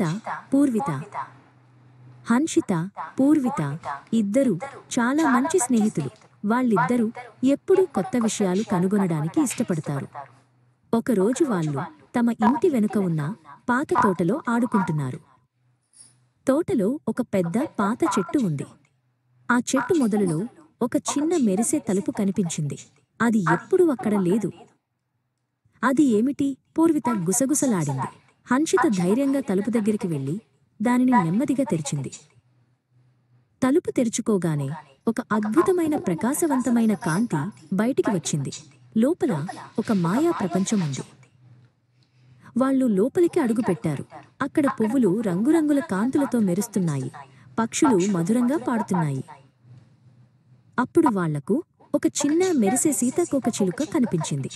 హన్షిత, పూర్విత. హన్షిత, పూర్విత ఇద్దరూ చాలా మంచి స్నేహితులు. వాళ్ళిద్దరూ ఎప్పుడూ కొత్త విషయాలు కనుగొనడానికి ఇష్టపడతారు. ఒకరోజు వాళ్ళు తమ ఇంటి వెనుక ఉన్న పాత తోటలో ఆడుకుంటున్నారు. తోటలో ఒక పెద్ద పాత చెట్టు ఉంది. ఆ చెట్టు మొదలులో ఒక చిన్న మెరిసే తలుపు కనిపించింది. అది ఎప్పుడూ అక్కడ లేదు. అది ఏమిటి? పూర్విత గుసగుసలాడింది. హన్షిత ధైర్యంగా తలుపు దగ్గరికి వెళ్లి దానిని నెమ్మదిగా తెరిచింది. తలుపు తెరుచుకోగానే ఒక అద్భుతమైన ప్రకాశవంతమైన కాంతి బయటికి వచ్చింది. లోపల ఒక మాయా ప్రపంచం ఉంది. వాళ్ళు లోపలికి అడుగుపెట్టారు. అక్కడ పువ్వులు రంగురంగుల కాంతులతో మెరుస్తున్నాయి. పక్షులు మధురంగా పాడుతున్నాయి. అప్పుడు వాళ్లకు ఒక చిన్న మెరిసే సీతాకోకచిలుక కనిపించింది.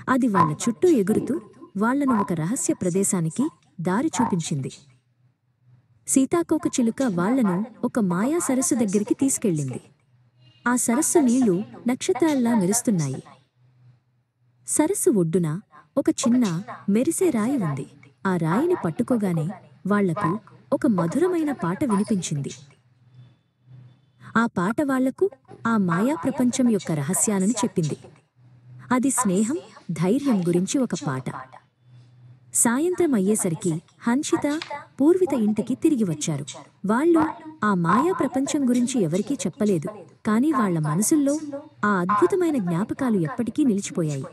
అది వాళ్ల చుట్టూ ఎగురుతూ వాళ్లను ఒక రహస్య ప్రదేశానికి దారి చూపించింది. సీతాకోకచిలుక వాళ్లను ఒక మాయా సరస్సు దగ్గరికి తీసుకెళ్ళింది. ఆ సరస్సు నీళ్లు నక్షత్రాల్లా మెరుస్తున్నాయి. సరస్సు ఒడ్డున ఒక చిన్న మెరిసే రాయి ఉంది. ఆ రాయిని పట్టుకోగానే వాళ్లకు ఒక మధురమైన పాట వినిపించింది. ఆ పాట వాళ్లకు ఆ మాయా ప్రపంచం యొక్క రహస్యాలను చెప్పింది. అది స్నేహం, ధైర్యం గురించి ఒక పాట. సాయంత్రం అయ్యేసరికి హన్షిత, పూర్విత ఇంటికి తిరిగి వచ్చారు. వాళ్ళు ఆ మాయా ప్రపంచం గురించి ఎవరికీ చెప్పలేదు. కానీ వాళ్ల మనసుల్లో ఆ అద్భుతమైన జ్ఞాపకాలు ఎప్పటికీ నిలిచిపోయాయి.